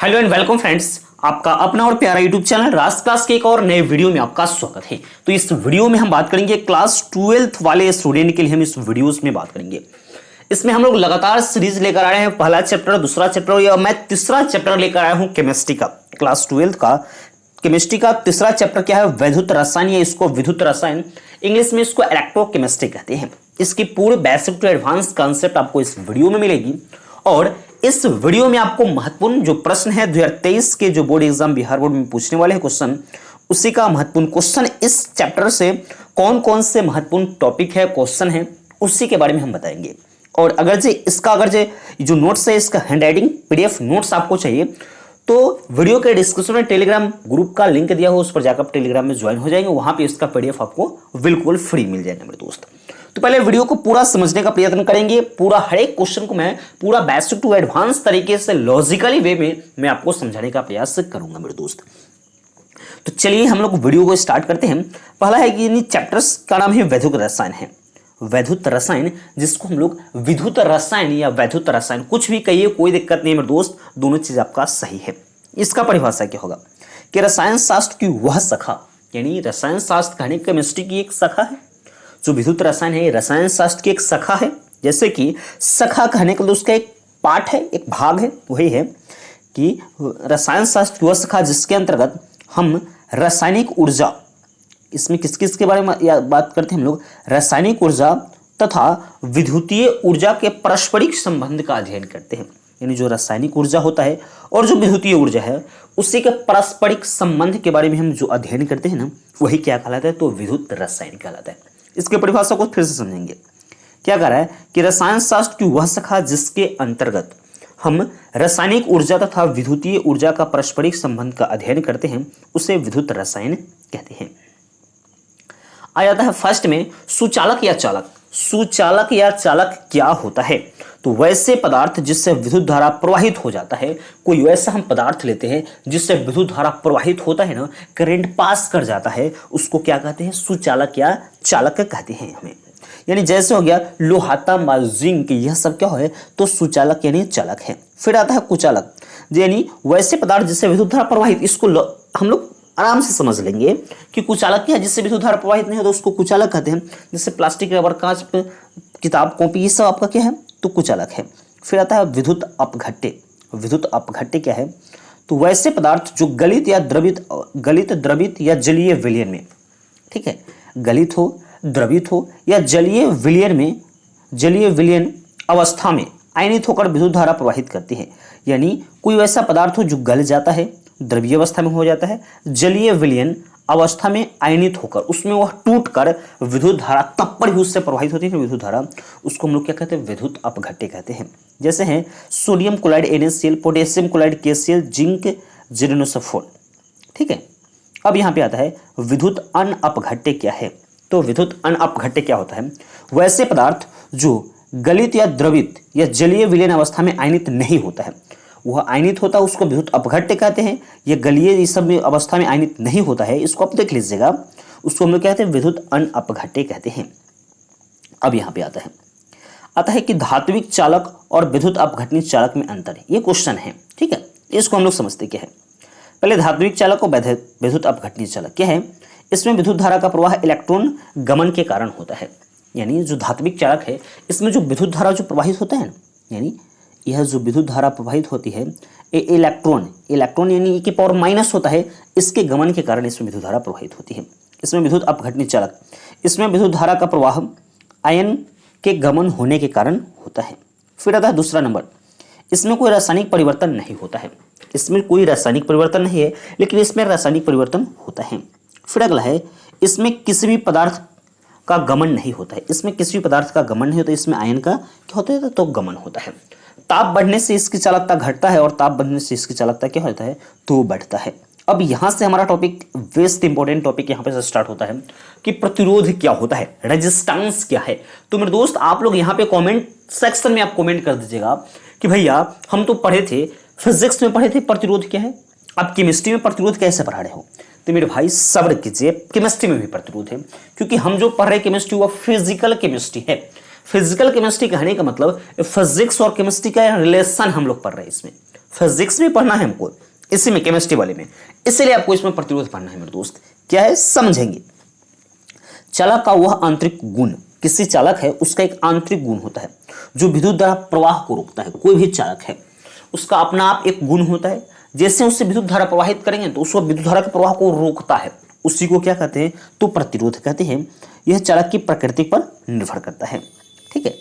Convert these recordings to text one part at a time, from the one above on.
Hello and welcome friends, आपका अपना और प्यारा यूट्यूब चैनल राज क्लास के एक और नए वीडियो में आपका स्वागत है। तो इस वीडियो में हम बात करेंगे क्लास 12th वाले स्टूडेंट के लिए। हम इस वीडियोस में बात करेंगे, इसमें हम लोग लगातार सीरीज लेकर आए हैं। पहला चैप्टर, दूसरा चैप्टर, या मैं तीसरा चैप्टर लेकर आया हूं केमिस्ट्री का। क्लास 12th का केमिस्ट्री का तीसरा चैप्टर क्या है? वैद्युत रसायन, या इसको विद्युत रसायन, इंग्लिश में इसको इलेक्ट्रोकेमिस्ट्री कहते हैं। इसकी पूरी बेसिक टू एडवांस कॉन्सेप्ट आपको इस वीडियो में मिलेगी। और इस वीडियो में आपको महत्वपूर्ण जो प्रश्न है 2023 के जो बोर्ड एग्जाम बिहार बोर्ड में पूछने वाले हैं क्वेश्चन, उसी का महत्वपूर्ण क्वेश्चन, इस चैप्टर से कौन कौन से महत्वपूर्ण टॉपिक है, क्वेश्चन है, उसी के बारे में हम बताएंगे। और अगर जो नोट्स है, इसका हैंडराइटिंग पीडीएफ नोट्स आपको चाहिए तो वीडियो के डिस्क्रिप्शन में टेलीग्राम ग्रुप का लिंक दिया हो, उस पर जाकर टेलीग्राम में ज्वाइन हो जाएंगे। वहां पे इसका पीडीएफ आपको बिल्कुल फ्री मिल जाएगा मेरे दोस्त। तो पहले वीडियो को पूरा समझने का प्रयत्न करेंगे। पूरा हर एक क्वेश्चन को मैं पूरा बेसिक टू एडवांस तरीके से लॉजिकली वे में मैं आपको समझाने का प्रयास करूंगा मेरे दोस्त। तो चलिए हम लोग वीडियो को स्टार्ट करते हैं। पहला है कि चैप्टर्स का नाम है वैद्युत रसायन है। वैद्युत रसायन, जिसको हम लोग विद्युत रसायन या वैद्युत रसायन कुछ भी कहिए, कोई दिक्कत नहीं मेरे दोस्त, दोनों चीज आपका सही है। इसका परिभाषा क्या होगा कि रसायन शास्त्र की वह शाखा, यानी रसायन शास्त्र कहने केमिस्ट्री की एक शाखा है। जो विद्युत रसायन है, रसायन शास्त्र की एक शाखा है। जैसे कि शाखा कहने के लिए उसका एक पार्ट है, एक भाग है, वही है कि रसायन शास्त्र की वह शाखा जिसके अंतर्गत हम रासायनिक ऊर्जा, इसमें किस किस के बारे में बात करते हैं हम लोग? रासायनिक ऊर्जा तथा विद्युतीय ऊर्जा के पारस्परिक संबंध का अध्ययन करते हैं। यानी जो रासायनिक ऊर्जा होता है और जो विद्युतीय ऊर्जा है, उसी के पारस्परिक संबंध के बारे में हम जो अध्ययन करते हैं ना, वही क्या कहलाता है? तो विद्युत रसायन कहलाता है। इसके परिभाषा को फिर से समझेंगे। क्या कह रहा है कि रसायन शास्त्र की वह शाखा जिसके अंतर्गत हम रासायनिक ऊर्जा तथा विद्युतीय ऊर्जा का पारस्परिक संबंध का अध्ययन करते हैं, उसे विद्युत रसायन कहते हैं। आ जाता है फर्स्ट में सुचालक या चालक। सुचालक या चालक क्या होता है? तो वैसे पदार्थ जिससे विद्युत धारा प्रवाहित हो जाता है। कोई वैसा हम पदार्थ लेते हैं जिससे विद्युत धारा प्रवाहित होता है ना, करंट पास कर जाता है, उसको क्या कहते हैं? सुचालक या चालक कहते हैं हमें। यानी जैसे हो गया लोहा, तांबा, जिंक, यह सब क्या है? तो सुचालक यानी चालक है। फिर आता है कुचालक, यानी वैसे पदार्थ जिससे विद्युत धारा प्रवाहित, इसको हम लोग आराम से समझ लेंगे कि कुचालक क्या है? जिससे विद्युत धारा प्रवाहित नहीं होता उसको कुचालक कहते हैं। जैसे प्लास्टिक, रबर, कांच, किताब, कॉपी, ये सब आपका क्या है? तो कुचालक है। फिर आता है विद्युत अपघट्य। विद्युत अपघट्य क्या है? तो वैसे पदार्थ जो गलित, द्रवित या जलीय विलयन में, ठीक है, गलित हो, द्रवित हो या जलीय विलयन अवस्था में आयनित होकर विद्युत धारा प्रवाहित करती है। यानी कोई वैसा पदार्थ हो जो गल जाता है, द्रवीय अवस्था में हो जाता है, जलीय विलयन अवस्था में आयनित होकर उसमें वह टूट कर विद्युत धारा तब पर ही उससे प्रवाहित होती है विद्युत धारा, उसको हम लोग क्या कहते हैं? विद्युत अपघट्य कहते हैं। जैसे हैं sodium chloride NaCl, potassium chloride KCl, zinc जिरेनोसल्फोर। ठीक है, अब यहाँ पे आता है विद्युत अनअपघट्य क्या है? तो विद्युत अनअपघट्य क्या होता है? वैसे पदार्थ जो गलित या द्रवित या जलीय विलयन अवस्था में आयनित नहीं होता है, वह आयनित होता है, उसको विद्युत अपघट्य कहते हैं। ये गलीय इस सब अवस्था में आयनित नहीं होता है, इसको आप देख लीजिएगा, उसको हम लोग कहते हैं विद्युत अनअपघट्य कहते हैं। अब यहाँ पे आता है कि धात्विक चालक और विद्युत अपघटनी चालक में अंतर है। ये क्वेश्चन है, ठीक है, इसको हम लोग समझते क्या है। पहले धात्विक चालक और विद्युत अपघटनी चालक क्या है? इसमें विद्युत धारा का प्रवाह इलेक्ट्रॉन गमन के कारण होता है। यानी जो धात्विक चालक है, इसमें जो विद्युत धारा जो प्रवाहित होता है ना, यानी यह जो विद्युत धारा प्रवाहित होती है, इलेक्ट्रॉन यानी E की पावर माइनस होता है, इसके गमन के कारण इसमें विद्युत धारा प्रवाहित होती है। इसमें विद्युत अपघटनी चालक, इसमें विद्युत धारा का प्रवाह आयन के गमन होने के कारण होता है। फिर आता है दूसरा नंबर, इसमें कोई रासायनिक परिवर्तन नहीं होता है। इसमें कोई रासायनिक परिवर्तन नहीं है, लेकिन इसमें रासायनिक परिवर्तन होता है। फिर अगला है, इसमें किसी भी पदार्थ का गमन नहीं होता है। इसमें किसी भी पदार्थ का गमन नहीं होता, इसमें आयन का क्या होता है? तो गमन होता है। ताप बढ़ने से इसकी चालकता घटता है और ताप बढ़ने से इसकी चालकता क्या होता है? तो बढ़ता है। अब यहां से हमारा टॉपिक, वेस्ट इंपॉर्टेंट टॉपिक यहां पे से स्टार्ट होता है कि प्रतिरोध क्या होता है, रेजिस्टेंस क्या है। तो मेरे दोस्त, आप लोग यहां पे कमेंट सेक्शन में आप कमेंट कर दीजिएगा कि भैया हम तो पढ़े थे, फिजिक्स में पढ़े थे प्रतिरोध क्या है, आप केमिस्ट्री में प्रतिरोध कैसे पढ़ा रहे हो? तो मेरे भाई सब्र कीजिए, केमिस्ट्री में भी प्रतिरोध है, क्योंकि हम जो पढ़ रहे केमिस्ट्री वो फिजिकल केमिस्ट्री है। फिजिकल केमिस्ट्री कहने का मतलब फिजिक्स और केमिस्ट्री का रिलेशन हम लोग पढ़ रहे हैं। इसमें फिजिक्स में पढ़ना है हमको, इसी में केमिस्ट्री वाले में, इसलिए आपको इसमें प्रतिरोध पढ़ना है मेरे दोस्त। क्या है समझेंगे। चालक का वह आंतरिक गुण, किसी चालक है उसका एक आंतरिक गुण होता है जो विद्युत धारा प्रवाह को रोकता है। कोई भी चालक है उसका अपना आप एक गुण होता है, जैसे उससे विद्युत धारा प्रवाहित करेंगे तो उसको विद्युत धारा के प्रवाह को रोकता है, उसी को क्या कहते हैं तो प्रतिरोध कहते हैं। यह चालक की प्रकृति पर निर्भर करता है। ठीक है,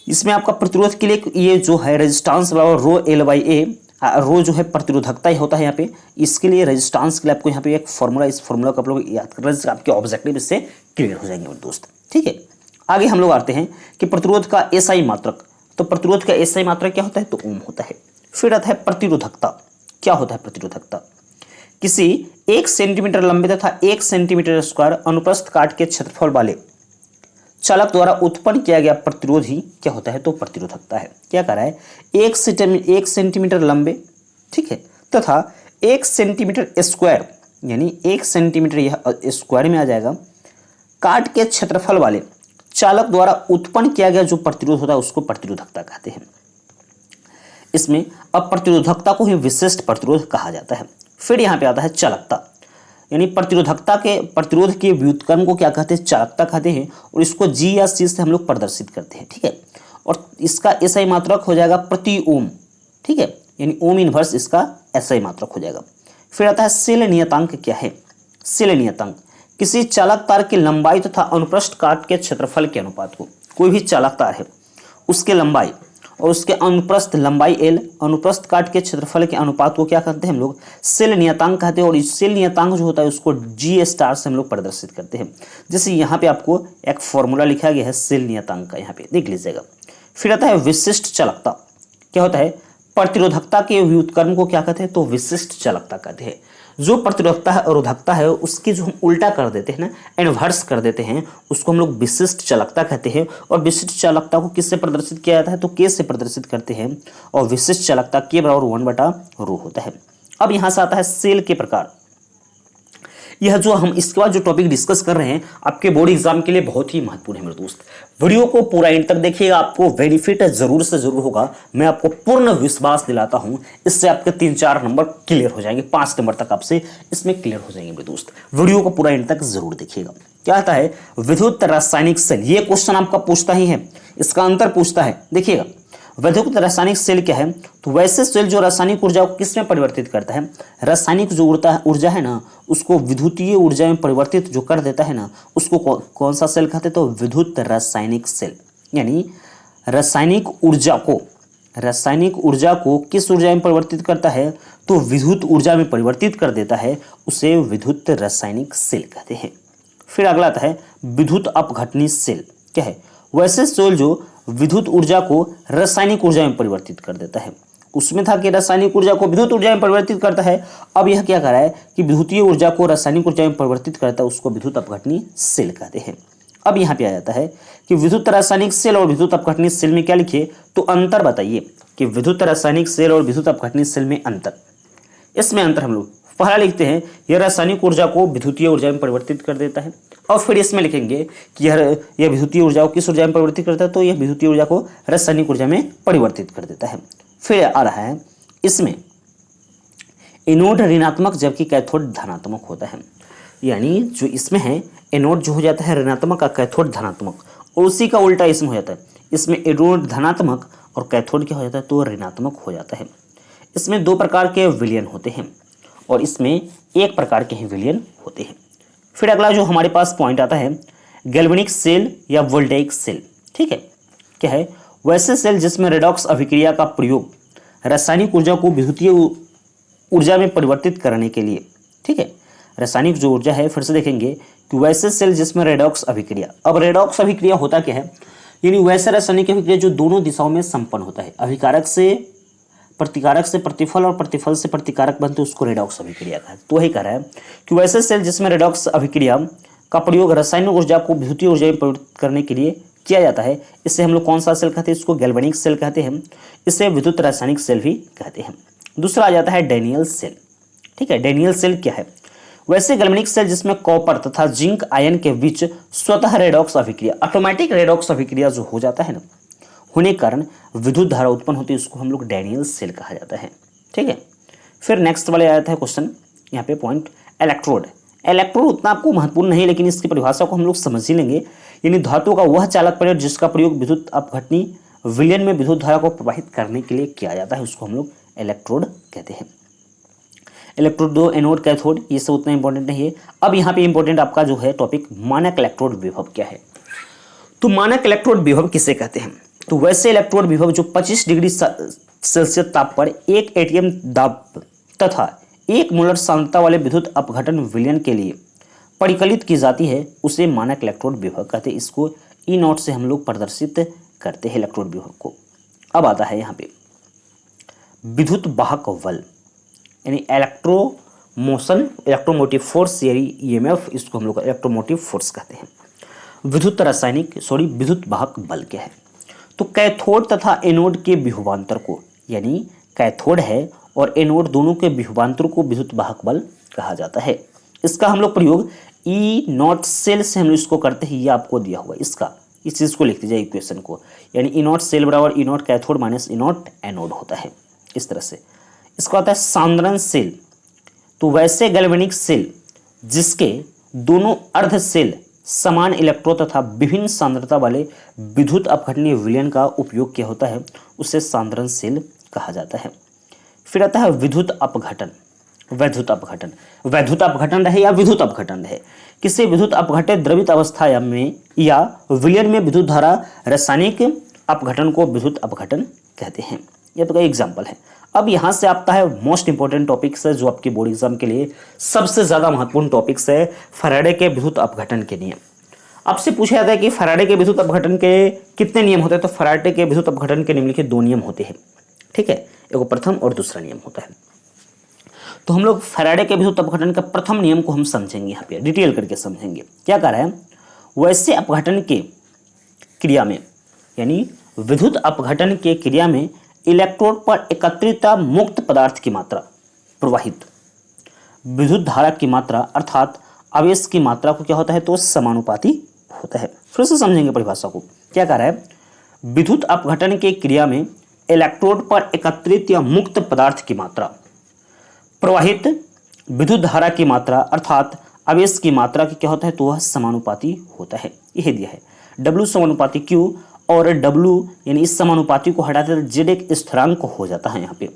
इसमें आपका प्रतिरोध के लिए ये जो है रेजिस्टेंस बराबर रो एल बाई ए, रो जो है प्रतिरोधकता ही होता है यहाँ पे। इसके लिए रेजिस्टेंस के लिए आपको यहाँ पे एक फॉर्मूला, इस फॉर्मूला को आप लोग याद कर रहे हैं, आपके ऑब्जेक्टिव इससे क्लियर हो जाएंगे मेरे दोस्त। ठीक है, आगे हम लोग आते हैं कि प्रतिरोध का एसआई मात्रक। तो प्रतिरोध का एसआई मात्रक क्या होता है तो ओम होता है। फिर आता है प्रतिरोधकता। क्या होता है प्रतिरोधकता? किसी 1 सेंटीमीटर लंबे तथा 1 सेंटीमीटर स्क्वायर अनुप्रस्थ काट के क्षेत्रफल वाले चालक द्वारा उत्पन्न किया गया प्रतिरोध ही क्या होता है तो प्रतिरोधकता है। क्या कर रहा है 1 सेंटीमीटर लंबे, ठीक है, तथा 1 सेंटीमीटर स्क्वायर, यानी 1 सेंटीमीटर यह स्क्वायर में आ जाएगा, काट के क्षेत्रफल वाले चालक द्वारा उत्पन्न किया गया जो प्रतिरोध होता है उसको प्रतिरोधकता कहते हैं। इसमें अब प्रतिरोधकता को ही विशिष्ट प्रतिरोध कहा जाता है। फिर यहाँ पे आता है चालकता, यानी प्रतिरोधकता के प्रतिरोध के व्युत्क्रम को क्या कहते हैं चालकता कहते हैं, और इसको जी या सी से हम लोग प्रदर्शित करते हैं। ठीक है, और इसका एसआई मात्रक हो जाएगा प्रति ओम। ठीक है, यानी ओम इनवर्स इसका एसआई मात्रक हो जाएगा। फिर आता है सेल नियतांक। क्या है सेल नियतांक? किसी चालक तार की लंबाई तथा अनुप्रस्थ काट के क्षेत्रफल के अनुपात को, कोई भी चालक तार है उसके लंबाई और उसके अनुप्रस्थ लंबाई एल, अनुप्रस्थ काट के क्षेत्रफल के अनुपात को क्या कहते हैं हम लोग सेल नियतांक कहते हैं। और इस सेल नियतांक जो होता है उसको जी स्टार से हम लोग प्रदर्शित करते हैं। जैसे यहाँ पे आपको एक फॉर्मूला लिखा गया है सेल नियतांक का, यहाँ पे देख लीजिएगा। फिर आता है विशिष्ट चालकता। क्या होता है प्रतिरोधकता के व्युत्क्रम को क्या कहते हैं तो विशिष्ट चालकता कहते हैं। जो प्रतिरोधकता है अवरोधकता है उसकी जो हम उल्टा कर देते हैं ना, इनवर्स कर देते हैं, उसको हम लोग विशिष्ट चालकता कहते हैं। और विशिष्ट चालकता को किससे प्रदर्शित किया जाता है तो के से प्रदर्शित करते हैं, और विशिष्ट चालकता के बराबर 1/ρ होता है। अब यहाँ से आता है सेल के प्रकार। यह जो हम इसके बाद जो टॉपिक डिस्कस कर रहे हैं आपके बोर्ड एग्जाम के लिए बहुत ही महत्वपूर्ण है मेरे दोस्त। वीडियो को पूरा एंड तक देखिएगा, आपको बेनिफिट जरूर से जरूर होगा। मैं आपको पूर्ण विश्वास दिलाता हूं, इससे आपके 3-4 नंबर क्लियर हो जाएंगे, 5 नंबर तक आपसे इसमें क्लियर हो जाएंगे मेरे दोस्त। वीडियो को पूरा एंड तक जरूर देखिएगा। क्या आता है विद्युत रासायनिक सेल, ये क्वेश्चन आपका पूछता ही है, इसका अंतर पूछता है। देखिएगा विद्युत रासायनिक सेल क्या है तो वैसे सेल जो रासायनिक ऊर्जा को किस में परिवर्तित करता है, रासायनिक जो ऊर्जा है ना उसको विद्युतीय ऊर्जा में परिवर्तित जो कर देता है ना उसको कौन सा सेल कहते हैं तो विद्युत रासायनिक सेल। यानी रासायनिक ऊर्जा को किस ऊर्जा में परिवर्तित करता है तो विद्युत ऊर्जा में परिवर्तित कर देता है, उसे विद्युत रासायनिक सेल कहते हैं। फिर अगला आता है विद्युत अपघटनी सेल। क्या है वैसे सेल जो विद्युत ऊर्जा को रासायनिक ऊर्जा में परिवर्तित कर देता है। उसमें था कि रासायनिक ऊर्जा को विद्युत ऊर्जा में परिवर्तित करता है, अब यह क्या कर रहा है कि विद्युतीय ऊर्जा को रासायनिक ऊर्जा में परिवर्तित करता है, उसको विद्युत अपघटनी सेल कहते हैं। अब यहाँ पे आ जाता है कि विद्युत रासायनिक सेल और विद्युत अपघटनी सेल में क्या लिखिए तो अंतर बताइए कि विद्युत रासायनिक सेल और विद्युत अपघटनी सेल में अंतर। इसमें अंतर हम लोग पहला लिखते हैं यह रासायनिक ऊर्जा को विद्युतीय ऊर्जा में परिवर्तित कर देता है, और फिर इसमें लिखेंगे कि यह विद्युतीय ऊर्जा को किस ऊर्जा में परिवर्तित करता है तो यह विद्युतीय ऊर्जा को रासायनिक ऊर्जा में परिवर्तित कर देता है। फिर आ रहा है इसमें एनोड ऋणात्मक जबकि कैथोड धनात्मक होता है। यानी जो इसमें है एनोड जो हो जाता है ऋणात्मक और कैथोड धनात्मक, और उसी का उल्टा इसमें हो जाता है, इसमें एनोड धनात्मक और कैथोड क्या हो जाता है तो ऋणात्मक हो जाता है। इसमें 2 प्रकार के विलयन होते हैं और इसमें 1 प्रकार के ही विलयन होते हैं। फिर अगला जो हमारे पास पॉइंट आता है गैल्वेनिक सेल या वोल्टेइक सेल। ठीक है, क्या है वैसे सेल जिसमें रेडॉक्स अभिक्रिया का प्रयोग रासायनिक ऊर्जा को विद्युतीय ऊर्जा में परिवर्तित करने के लिए। ठीक है, रासायनिक जो ऊर्जा है फिर से देखेंगे कि वैसे सेल जिसमें रेडॉक्स अभिक्रिया। अब रेडॉक्स अभिक्रिया होता क्या है, यानी वैसे रासायनिक अभिक्रिया जो दोनों दिशाओं में संपन्न होता है, अभिकारक से प्रतिकारक से प्रतिफल और प्रतिफल से प्रतिकारक बनते उसको रेडॉक्स अभिक्रिया कहते हैं। तो वही कह रहा है कि वैसे सेल जिसमें रेडॉक्स अभिक्रिया का प्रयोग रासायनिक ऊर्जा को विद्युतीय ऊर्जा में परिवर्तित करने के लिए किया जाता है, इसे हम लोग कौन सा सेल कहते हैं, इसको गैल्वेनिक सेल कहते हैं, इसे विद्युत रासायनिक सेल भी कहते हैं। दूसरा आ जाता है डैनियल सेल। ठीक है, डैनियल सेल क्या है वैसे गैल्वेनिक सेल जिसमें कॉपर तथा जिंक आयन के बीच स्वतः रेडॉक्स अभिक्रिया, ऑटोमेटिक रेडॉक्स अभिक्रिया जो हो जाता है ना होने के कारण विद्युत धारा उत्पन्न होती है, उसको हम लोग डैनियल सेल कहा जाता है। ठीक है, फिर नेक्स्ट वाले आया था क्वेश्चन यहाँ पे पॉइंट इलेक्ट्रोड। इलेक्ट्रोड उतना आपको महत्वपूर्ण नहीं, लेकिन इसकी परिभाषा को हम लोग समझ ही लेंगे। यानी धातु का वह चालक पदार्थ जिसका प्रयोग विद्युत अपघटनी विलयन में विद्युत धारा को प्रवाहित करने के लिए किया जाता है, उसको हम लोग इलेक्ट्रोड कहते हैं। इलेक्ट्रोड दो, एनोड, कैथोड, ये सब उतना इंपॉर्टेंट नहीं है। अब यहाँ पे इंपॉर्टेंट आपका जो है टॉपिक मानक इलेक्ट्रोड विभव क्या है। तो मानक इलेक्ट्रोड विभव किसे कहते हैं? तो वैसे इलेक्ट्रोड विभव जो 25 डिग्री सेल्सियस ताप पर 1 एटीएम दाब तथा 1 मोलर सांद्रता वाले विद्युत अपघटन विलयन के लिए परिकलित की जाती है, उसे मानक इलेक्ट्रोड विभव कहते हैं। इसको ई नॉट से हम लोग प्रदर्शित करते हैं इलेक्ट्रोड विभव को। अब आता है यहाँ पे विद्युत वाहक बल, यानी इलेक्ट्रोमोटिव फोर्स, यानी ईएमएफ, इसको हम लोग इलेक्ट्रोमोटिव फोर्स कहते हैं। विद्युत वाहक बल क्या है? तो कैथोड तथा एनोड के विभवांतर को, यानी कैथोड है और एनोड दोनों के विभवांतर को विद्युत वाहक बल कहा जाता है। इसका हम लोग प्रयोग ई नॉट सेल से हम लोग इसको करते हैं। ये आपको दिया हुआ इसका, इस चीज को लिख दीजिए इक्वेशन को, यानी ई नॉट सेल बराबर E naught cathode minus E naught anode होता है, इस तरह से। इसका आता है सांद्रण सेल। तो वैसे गैल्वेनिक सेल जिसके दोनों अर्ध सेल समान इलेक्ट्रो तथा विभिन्न सांद्रता वाले विद्युत अपघटनीय विलयन का उपयोग किया होता है, उसे सांद्रण सेल कहा जाता है। फिर आता है विद्युत अपघटन। वैद्युत अपघटन रहे या विद्युत अपघटन रहे, किसी विद्युत अपघटित द्रवित अवस्था में या विलयन में विद्युत धारा रासायनिक अपघटन को विद्युत अपघटन कहते हैं। ये तो एग्जाम्पल है। अब यहाँ से आता है मोस्ट इंपॉर्टेंट टॉपिक्स है, जो आपके बोर्ड एग्जाम के लिए सबसे ज्यादा महत्वपूर्ण टॉपिक्स है, फैराडे के विद्युत अपघटन के नियम। आपसे पूछा जाता है कि फैराडे के विद्युत अपघटन के कितने नियम होते हैं? तो फैराडे के विद्युत अपघटन के निम्नलिखित 2 नियम होते हैं। ठीक है, एक प्रथम और दूसरा नियम होता है। तो हम लोग फैराडे के विद्युत अपघटन का प्रथम नियम को हम समझेंगे, यहाँ पे डिटेल करके समझेंगे। क्या कह रहा है? वैसे अपघटन के क्रिया में, यानी विद्युत अपघटन के क्रिया में इलेक्ट्रोड पर एकत्रित मुक्त पदार्थ की मात्रा प्रवाहित विद्युत धारा की मात्रा अर्थात आवेश की मात्रा को क्या होता है? तो समानुपाती होता है। फिर से समझेंगे परिभाषा को। क्या कह रहा है? विद्युत अपघटन के क्रिया में इलेक्ट्रोड पर एकत्रित या मुक्त पदार्थ की मात्रा प्रवाहित विद्युत धारा की मात्रा अर्थात आवेश की मात्रा की क्या होता है? तो वह समानुपाती होता है। यह दिया है W समानुपाती Q, और W यानी इस समानुपाती को हटाते तो Z एक स्थिरांक हो जाता है। यहाँ पे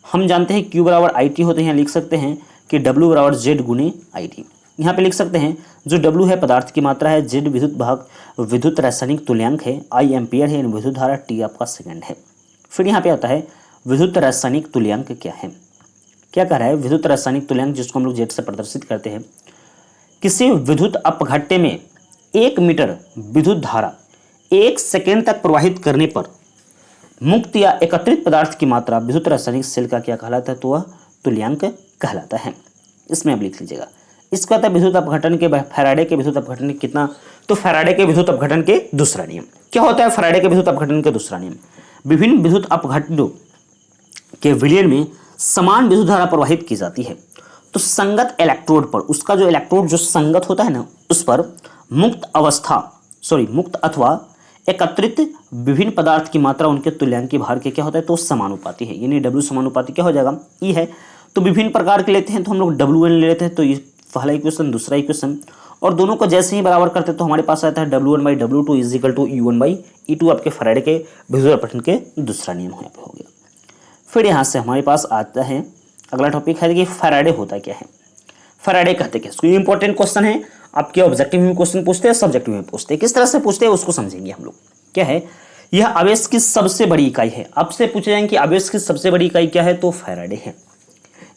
हम जानते हैं Q बराबर IT होते हैं, यहाँ लिख सकते हैं कि W बराबर Z गुने IT। यहाँ पे लिख सकते हैं जो W है पदार्थ की मात्रा है, Z विद्युत रासायनिक तुल्यांक है, I एम्पियर है, यानी विद्युत धारा, T आपका सेकंड है। फिर यहाँ पे आता है विद्युत रासायनिक तुल्यांक क्या है? क्या कह रहा है? विद्युत रासायनिक तुल्यांक जिसको हम लोग Z से प्रदर्शित करते हैं, किसी विद्युत अपघट्य में 1 मीटर विद्युत धारा 1 सेकेंड तक प्रवाहित करने पर मुक्त या एकत्रित पदार्थ की मात्रा विद्युत रासायनिक सेल का क्या कहलाता है? तो वह तुल्यांक कहलाता है। इसमें अब लिख लीजिएगा। इसका आता है विद्युत अपघटन के फैराडे के विद्युत अपघटन के कितना? तो फैराडे के विद्युत अपघटन के दूसरा नियम क्या होता है? फैराडे के विद्युत अपघटन के दूसरा नियम, विभिन्न विद्युत अपघटनों के विलयन में समान विद्युत धारा प्रवाहित की जाती है। तो संगत इलेक्ट्रोड पर, उसका जो इलेक्ट्रोड जो संगत होता है ना, उस पर मुक्त अथवा एकत्रित विभिन्न पदार्थ की मात्रा उनके तुल्यांकी भार के क्या होता है? तो समानुपाती है। यानी W समानुपाती क्या हो जाएगा? E है। तो विभिन्न प्रकार के लेते हैं तो हम लोग WN ले लेते हैं। तो ये पहला इक्वेशन, दूसरा इक्वेशन, और दोनों को जैसे ही बराबर करते हैं तो हमारे पास आता है W1/W2 is equal to U1/E2। आपके फैराडे के विद्युत अपघटन के दूसरा नियम यहाँ पे हो गया। फिर यहाँ से हमारे पास आता है अगला टॉपिक है कि फैराडे होता क्या है? फैराडे कहते क्या? इसको इंपॉर्टेंट क्वेश्चन है, आपके ऑब्जेक्टिव में क्वेश्चन पूछते हैं, सब्जेक्टिव में पूछते हैं। किस तरह से पूछते हैं उसको समझेंगे हम लोग। क्या है? यह आवेश की सबसे बड़ी इकाई है। आपसे पूछे जाएंगे कि आवेश की सबसे बड़ी इकाई क्या है? तो फैराडे है।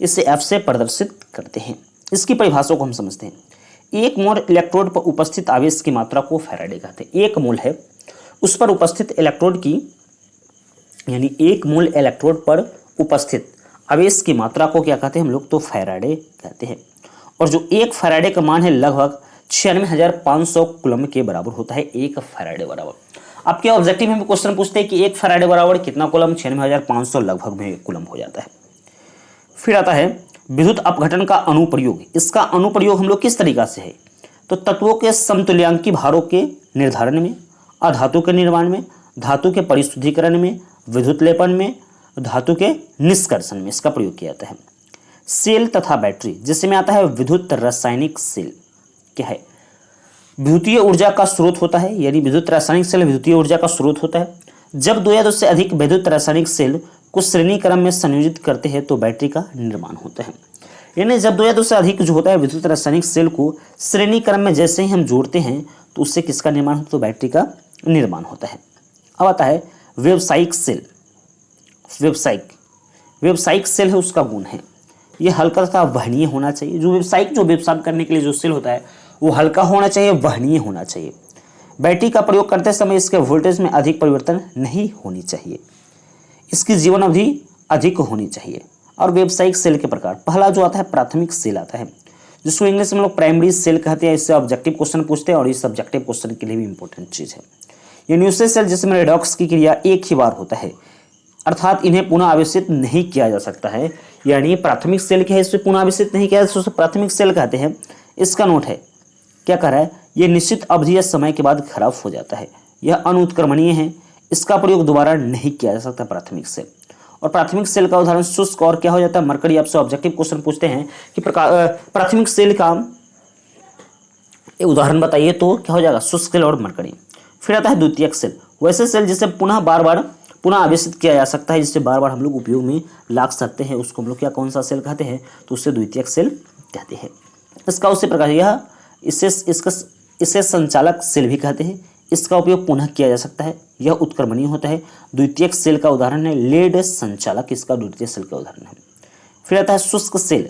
इसे F से प्रदर्शित करते हैं। इसकी परिभाषा को हम समझते हैं। 1 मोल इलेक्ट्रोड पर उपस्थित आवेश की मात्रा को फैराडे कहते हैं। 1 मोल है, उस पर उपस्थित इलेक्ट्रोड की, यानी 1 मोल इलेक्ट्रोड पर उपस्थित आवेश की मात्रा को क्या कहते हैं हम लोग? तो फैराडे कहते हैं। और जो 1 फैराडे का मान है लगभग 96,500 कूलम के बराबर होता है। 1 फैराडे बराबर, आपके ऑब्जेक्टिव में क्वेश्चन पूछते हैं कि 1 फैराडे बराबर कितना कूलम? 96,500 लगभग में कूलम हो जाता है। फिर आता है विद्युत अपघटन का अनुप्रयोग। इसका अनुप्रयोग हम लोग किस तरीका से है? तो तत्वों के समतुल्यांकी भारों के निर्धारण में, अधातु के निर्माण में, धातु के परिशुद्धिकरण में, विद्युत लेपन में, धातु के निष्कर्षण में इसका प्रयोग किया जाता है। सेल तथा बैटरी, जिसमें आता है विद्युत रासायनिक सेल, क्या है, विद्युतीय ऊर्जा का स्रोत होता है, यानी विद्युत रासायनिक सेल विद्युतीय ऊर्जा का स्रोत होता है। जब दो या दो से अधिक विद्युत रासायनिक सेल को श्रेणी क्रम में संयोजित करते हैं तो बैटरी का निर्माण होता है। यानी जब दो या दो से अधिक जो होता है विद्युत रासायनिक सेल को श्रेणी क्रम में जैसे ही हम जोड़ते हैं तो उससे किसका निर्माण होता है, तो बैटरी का निर्माण होता है। अब आता है व्यावसायिक सेल। व्यावसायिक सेल है, उसका गुण है यह हल्का तथा वहनीय होना चाहिए। जो व्यवसाय करने के लिए जो सेल होता है वो हल्का होना चाहिए, वहनीय होना चाहिए। बैटरी का प्रयोग करते समय इसके वोल्टेज में अधिक परिवर्तन नहीं होनी चाहिए। इसकी जीवन अवधि अधिक होनी चाहिए। और व्यावसायिक सेल के प्रकार, पहला जो आता है प्राथमिक सेल आता है, जिसको इंग्लिश में लोग प्राइमरी सेल कहते हैं। इससे ऑब्जेक्टिव क्वेश्चन पूछते हैं और इस सब्जेक्टिव क्वेश्चन के लिए भी इंपॉर्टेंट चीज़ है। ये न्यूक्लियर सेल जिसमें रेडॉक्स की क्रिया एक ही बार होता है, अर्थात इन्हें पुनः आवेशित नहीं किया जा सकता है। यानी प्राथमिक सेल क्या है, इसे पुनः आवेशित नहीं किया जा सकता, प्राथमिक सेल कहते हैं। इसका नोट है, क्या कह रहा है, ये निश्चित अवधि या समय के बाद खराब हो जाता है, यह अनुत्क्रमणीय है, इसका प्रयोग दोबारा नहीं किया जा सकता प्राथमिक सेल। और प्राथमिक सेल का उदाहरण शुष्क और क्या हो जाता है, मरकरी। आपसे ऑब्जेक्टिव क्वेश्चन पूछते हैं कि प्राथमिक सेल का उदाहरण बताइए तो क्या हो जाएगा, शुष्क सेल और मरकरी। फिर आता है द्वितीयक सेल, वैसे सेल जिसे पुनः आवेशित किया जा सकता है, जिससे बार बार हम लोग उपयोग में ला सकते हैं, उसको हम लोग क्या कौन सा सेल कहते हैं, तो उससे द्वितीयक सेल कहते हैं। इसका उसी प्रकार यह इसे संचालक सेल भी कहते हैं। इसका उपयोग पुनः किया जा सकता है, यह उत्क्रमणीय होता है। द्वितीयक सेल का उदाहरण है लेड संचालक, इसका द्वितीयक सेल का उदाहरण है। फिर आता है शुष्क सेल,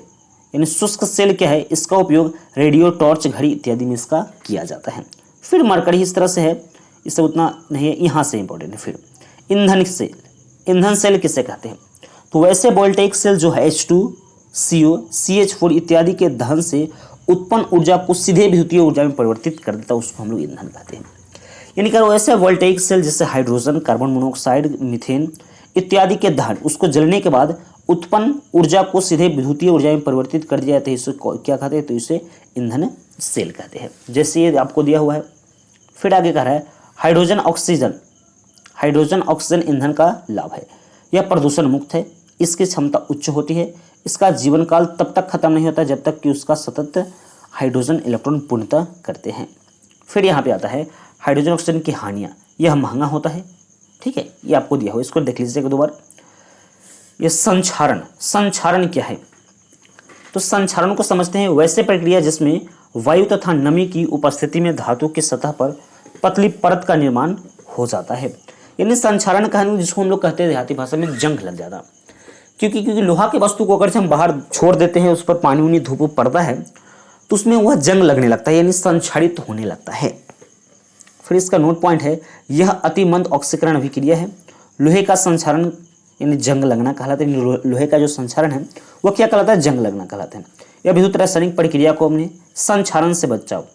यानी शुष्क सेल क्या है, इसका उपयोग रेडियो, टॉर्च, घड़ी इत्यादि में इसका किया जाता है। फिर मरकरी इस तरह से है, इससे उतना नहीं है, यहाँ से इंपॉर्टेंट है। फिर ईंधन सेल, ईंधन सेल किसे कहते हैं, तो वैसे वोल्टेइक सेल जो है H2CO, CH4 इत्यादि के दहन से उत्पन्न ऊर्जा को सीधे विद्युतीय ऊर्जा में परिवर्तित कर देता है, उसको हम लोग ईंधन कहते हैं। यानी कि ऐसे वोल्टेइक सेल जैसे हाइड्रोजन, कार्बन मोनोऑक्साइड, मीथेन इत्यादि के दहन, उसको जलने के बाद उत्पन्न ऊर्जा को सीधे विद्युतीय ऊर्जा में परिवर्तित कर दिया जाता है, इसे क्या कहते हैं, तो इसे ईंधन सेल कहते हैं, जैसे ये आपको दिया हुआ है। फिर आगे कह रहा है हाइड्रोजन ऑक्सीजन ईंधन का लाभ है, यह प्रदूषण मुक्त है, इसकी क्षमता उच्च होती है, इसका जीवन काल तब तक खत्म नहीं होता जब तक कि उसका सतत हाइड्रोजन इलेक्ट्रॉन पूर्णतः करते हैं। फिर यहाँ पे आता है हाइड्रोजन ऑक्सीजन की हानियाँ, यह महंगा होता है, ठीक है, ये आपको दिया हुआ, इसको देख लीजिएगा दो बार। ये संक्षारण क्या है, तो संक्षारण को समझते हैं वैसे प्रक्रिया जिसमें वायु तथा नमी की उपस्थिति में धातु की सतह पर पतली परत का निर्माण हो जाता है। यानी संक्षारण कहने जिसको हम लोग कहते हैं देहाती भाषा में जंग लग जाना, क्योंकि लोहा की वस्तु को अगर से हम बाहर छोड़ देते हैं, उस पर पानी उनी धूप पड़ता है तो उसमें वह जंग लगने लगता है, यानी संक्षारित होने लगता है। फिर इसका नोट पॉइंट है, यह अति मंद ऑक्सीकरण अभिक्रिया है। लोहे का संक्षारण यानी जंग लगना कहलाता है, लोहे का जो संक्षारण है वह क्या कहलाता है, जंग लगना कहलाता है। यह विद्युत रासायनिक प्रक्रिया को हमने संक्षारण से बचाव,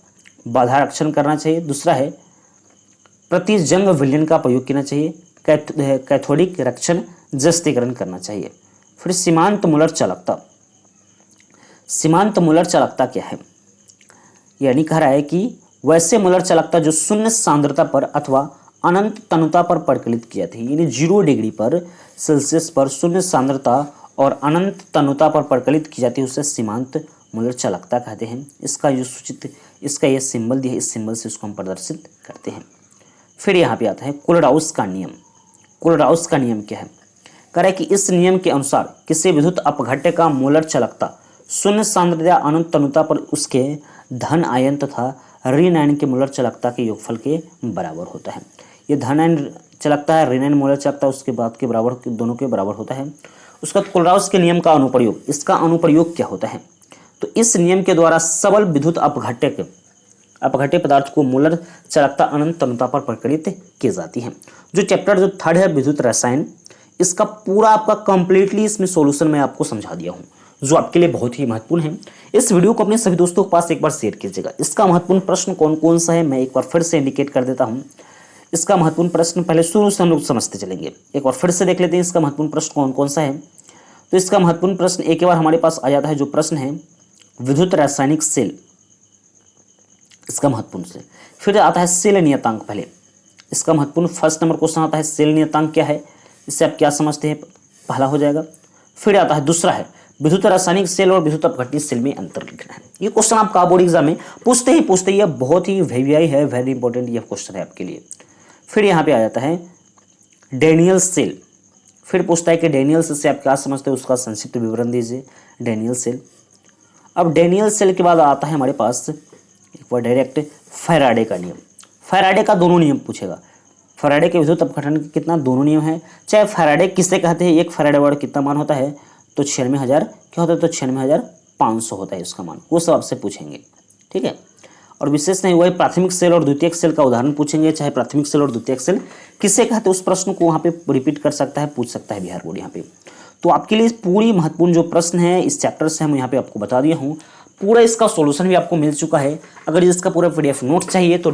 बाधा रक्षण करना चाहिए। दूसरा है प्रति जंग विलयन का प्रयोग करना चाहिए, कैथोडिक रक्षण जस्तीकरण करना चाहिए। फिर सीमांत मूलर चालकता क्या है, यानी कह रहा है कि वैसे मूलर चालकता जो शून्य सांद्रता पर अथवा अनंत तनुता पर परिकलित किया था, यानी 0 डिग्री पर सेल्सियस पर शून्य सांद्रता और अनंत तनुता पर परिकलित की जाती है, उसे सीमांत मूलर चालकता कहते हैं। इसका जो सूचित, इसका ये सिंबल दिया है, इस सिंबल से इसको हम प्रदर्शित करते हैं। फिर यहाँ पे आता है कोलराउस का नियम। कोलराउस का नियम क्या है, कह रहा है कि इस नियम के अनुसार किसी विद्युत अपघट्य का मूलर चालकता शून्य सांद्रता या अनंत तनुता पर उसके धन आयन तथा ऋण आयन के मूलर चालकता के योगफल के बराबर होता है। ये धन आयन चालकता है, ऋण आयन मूलर चालकता उसके बाद के बराबर, दोनों के बराबर होता है। उसका कोलराउस के नियम का अनुप्रयोग, इसका अनुप्रयोग क्या होता है, तो इस नियम के द्वारा सबल विद्युत अपघट्य पदार्थ को मूलर चालकता अनंत तनुता पर परिकलित की जाती है। जो चैप्टर जो 3rd है विद्युत रसायन, इसका पूरा आपका कंप्लीटली इसमें सॉल्यूशन मैं आपको समझा दिया हूँ, जो आपके लिए बहुत ही महत्वपूर्ण है। इस वीडियो को अपने सभी दोस्तों के पास एक बार शेयर कीजिएगा। इसका महत्वपूर्ण प्रश्न कौन कौन सा है मैं एक बार फिर से इंडिकेट कर देता हूँ। इसका महत्वपूर्ण प्रश्न पहले शुरू से हम लोग समझते चलेंगे, एक बार फिर से देख लेते हैं इसका महत्वपूर्ण प्रश्न कौन कौन सा है। तो इसका महत्वपूर्ण प्रश्न एक बार हमारे पास आ जाता है, जो प्रश्न है विद्युत रासायनिक सेल, इसका महत्वपूर्ण से। फिर आता है सेल नियतांक, पहले इसका महत्वपूर्ण फर्स्ट नंबर क्वेश्चन आता है सेल नियतांक क्या है, इससे आप क्या समझते हैं, पहला हो जाएगा। फिर आता है दूसरा है विद्युत रासायनिक सेल और विद्युत अपघटनीय सेल में अंतर लिखना है। ये क्वेश्चन आपका बोर्ड एग्जाम में पूछते ही बहुत ही वीवीआई है, वेरी इंपॉर्टेंट ये क्वेश्चन है आपके लिए। फिर यहाँ पे आ जाता है डेनियल सेल, फिर पूछता है कि डेनियल सेल से आप क्या समझते हो, उसका संक्षिप्त विवरण दीजिए। डेनियल सेल, अब डेनियल सेल के बाद आता है हमारे पास एक बार डायरेक्ट फैराडे का नियम। फैराडे का दोनों नियम पूछेगा, फैराडे के विद्युत अपघटन के कितना दोनों नियम है, चाहे फैराडे किससे कहते हैं, एक फैराडे वर्ड कितना मान होता है, तो 96,000 क्या होता है, तो 96,500 होता है उसका मान, वो सब आपसे पूछेंगे, ठीक है। और विशेष नहीं हुआ है प्राथमिक सेल और द्वितीयक सेल का उदाहरण पूछेंगे, चाहे प्राथमिक सेल और द्वितीयक सेल किससे कहते हैं, उस प्रश्न को वहाँ पे रिपीट कर सकता है, पूछ सकता है बिहार बोर्ड यहाँ पे। तो आपके लिए पूरी महत्वपूर्ण जो प्रश्न है इस चैप्टर से हम यहाँ पे आपको बता दिया हूँ, पूरा इसका सॉल्यूशन भी आपको मिल चुका है। अगर इसका पूरा पीडीएफ नोट चाहिए तो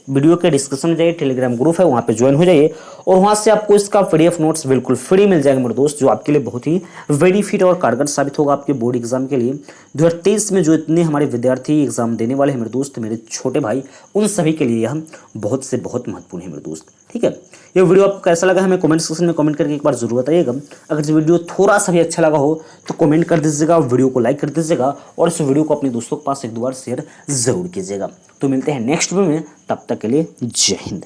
वीडियो के डिस्क्रिप्शन में जाइए, टेलीग्राम ग्रुप है वहाँ पे ज्वाइन हो जाइए और वहाँ से आपको इसका पीडीएफ नोट्स बिल्कुल फ्री मिल जाएगा मेरे दोस्त, जो आपके लिए बहुत ही बेनिफिट और कारगर साबित होगा आपके बोर्ड एग्जाम के लिए। 2023 में जो इतने हमारे विद्यार्थी एग्जाम देने वाले हैं मेरे दोस्त, मेरे छोटे भाई, उन सभी के लिए यह बहुत से बहुत महत्वपूर्ण है मेरे दोस्त, ठीक है। ये वीडियो आपको कैसा लगा हमें कमेंट सेक्शन में कमेंट करके एक बार जरूर बताइएगा। अगर ये वीडियो थोड़ा सा भी अच्छा लगा हो तो कमेंट कर दीजिएगा, वीडियो को लाइक कर दीजिएगा और इस वीडियो को अपने दोस्तों के पास एक दो बार शेयर जरूर कीजिएगा। तो मिलते हैं नेक्स्ट वीडियो में, तब तक के लिए जय हिंद।